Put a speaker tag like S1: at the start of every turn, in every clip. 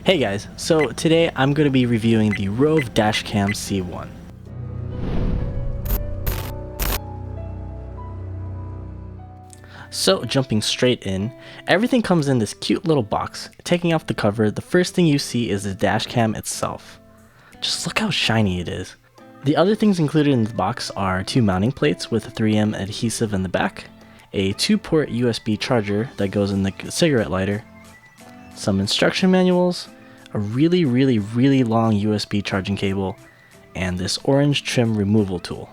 S1: Hey guys, so today I'm going to be reviewing the Roav Dash Cam C1. So jumping straight in, everything comes in this cute little box. Taking off the cover, the first thing you see is the dash cam itself. Just look how shiny it is. The other things included in the box are two mounting plates with a 3M adhesive in the back, a 2-port USB charger that goes in the cigarette lighter, some instruction manuals, a really long USB charging cable, and this orange trim removal tool.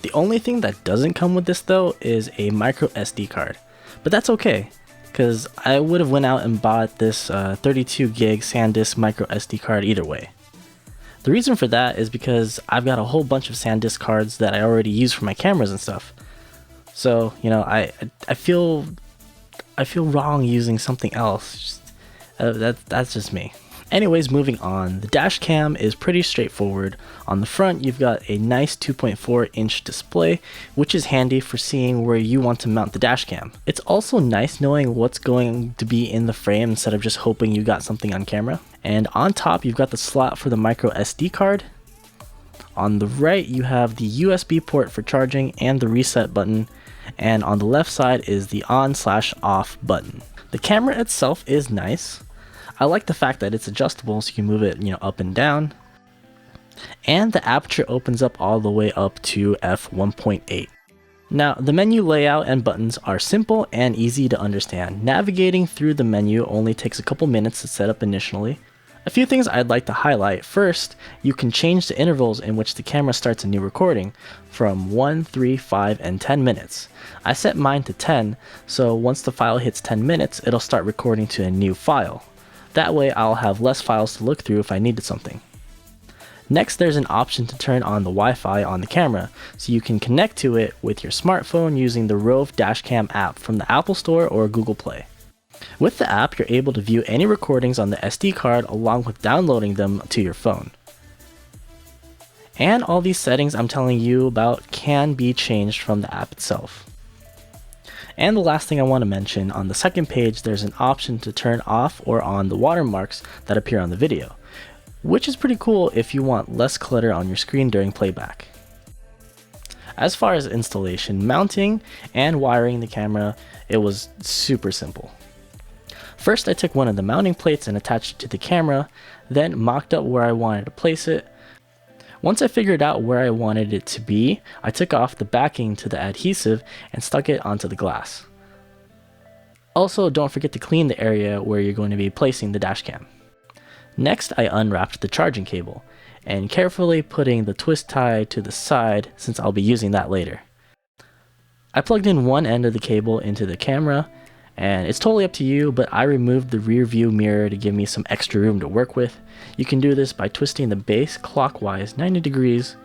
S1: The only thing that doesn't come with this though is a micro SD card, but that's okay, because I would have went out and bought this 32 gig SanDisk micro SD card either way. The reason for that is because I've got a whole bunch of SanDisk cards that I already use for my cameras and stuff. So, you know, I feel wrong using something else. That's just me. Anyways, moving on, the dash cam is pretty straightforward. On the front, you've got a nice 2.4-inch display, which is handy for seeing where you want to mount the dash cam. It's also nice knowing what's going to be in the frame instead of just hoping you got something on camera. And on top, you've got the slot for the micro SD card. On the right, you have the USB port for charging and the reset button. And on the left side is the on/off button. The camera itself is nice. I like the fact that it's adjustable, so you can move it, up and down. And the aperture opens up all the way up to f1.8. Now, the menu layout and buttons are simple and easy to understand. Navigating through the menu only takes a couple minutes to set up initially. A few things I'd like to highlight. First, you can change the intervals in which the camera starts a new recording from 1, 3, 5, and 10 minutes. I set mine to 10, so once the file hits 10 minutes, it'll start recording to a new file. That way I'll have less files to look through if I needed something. Next, there's an option to turn on the Wi-Fi on the camera, so you can connect to it with your smartphone using the Roav Dash Cam app from the Apple Store or Google Play. With the app, you're able to view any recordings on the SD card along with downloading them to your phone. And all these settings I'm telling you about can be changed from the app itself. And the last thing I want to mention, on the second page there's an option to turn off or on the watermarks that appear on the video, which is pretty cool if you want less clutter on your screen during playback. As far as installation, mounting, and wiring the camera, it was super simple. First, I took one of the mounting plates and attached it to the camera, then mocked up where I wanted to place it. Once I figured out where I wanted it to be, I took off the backing to the adhesive and stuck it onto the glass. Also, don't forget to clean the area where you're going to be placing the dash cam. Next, I unwrapped the charging cable, and carefully putting the twist tie to the side since I'll be using that later. I plugged in one end of the cable into the camera, and it's totally up to you, but I removed the rear view mirror to give me some extra room to work with. You can do this by twisting the base clockwise 90 degrees,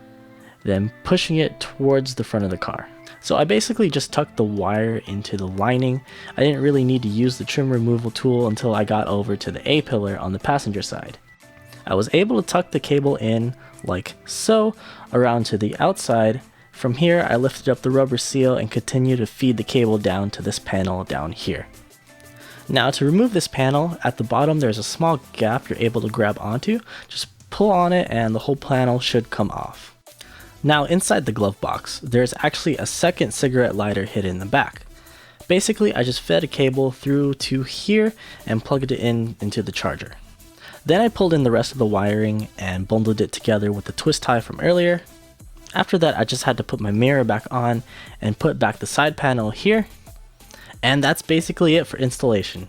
S1: then pushing it towards the front of the car. So I basically just tucked the wire into the lining. I didn't really need to use the trim removal tool until I got over to the A-pillar on the passenger side. I was able to tuck the cable in, like so, around to the outside. From here, I lifted up the rubber seal and continued to feed the cable down to this panel down here. Now to remove this panel, at the bottom there's a small gap you're able to grab onto. Just pull on it and the whole panel should come off. Now inside the glove box, there's actually a second cigarette lighter hidden in the back. Basically, I just fed a cable through to here and plugged it into the charger. Then I pulled in the rest of the wiring and bundled it together with the twist tie from earlier. After that, I just had to put my mirror back on and put back the side panel here. And that's basically it for installation.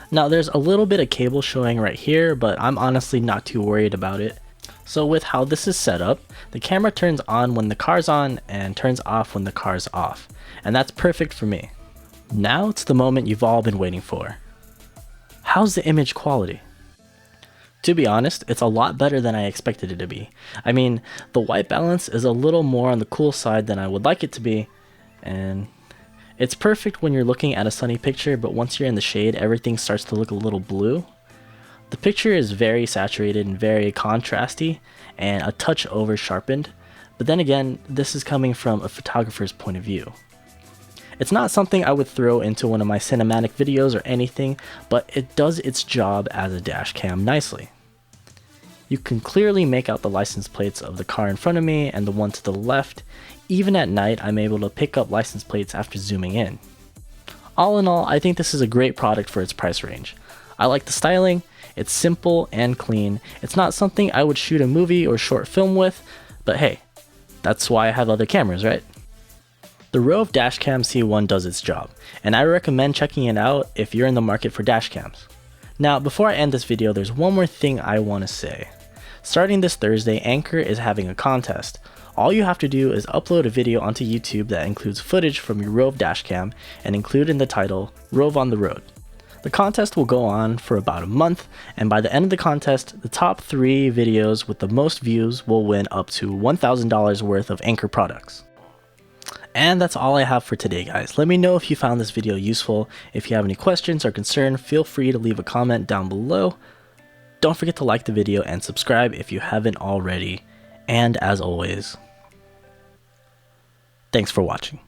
S1: Now there's a little bit of cable showing right here, but I'm honestly not too worried about it. So with how this is set up, the camera turns on when the car's on and turns off when the car's off. And that's perfect for me. Now it's the moment you've all been waiting for. How's the image quality? To be honest, it's a lot better than I expected it to be. I mean, the white balance is a little more on the cool side than I would like it to be, and it's perfect when you're looking at a sunny picture, but once you're in the shade, everything starts to look a little blue. The picture is very saturated and very contrasty, and a touch over sharpened, but then again, this is coming from a photographer's point of view. It's not something I would throw into one of my cinematic videos or anything, but it does its job as a dash cam nicely. You can clearly make out the license plates of the car in front of me and the one to the left. Even at night, I'm able to pick up license plates after zooming in. All in all, I think this is a great product for its price range. I like the styling, it's simple and clean. It's not something I would shoot a movie or short film with, but hey, that's why I have other cameras, right? The Roav Dash Cam C1 does its job, and I recommend checking it out if you're in the market for dash cams. Now, before I end this video, there's one more thing I want to say. Starting this Thursday, Anchor is having a contest. All you have to do is upload a video onto YouTube that includes footage from your Roav Dash Cam and include in the title, Roav on the Road. The contest will go on for about a month, and by the end of the contest, the top 3 videos with the most views will win up to $1,000 worth of Anchor products. And that's all I have for today, guys. Let me know if you found this video useful. If you have any questions or concern, feel free to leave a comment down below. Don't forget to like the video and subscribe if you haven't already. And as always, thanks for watching.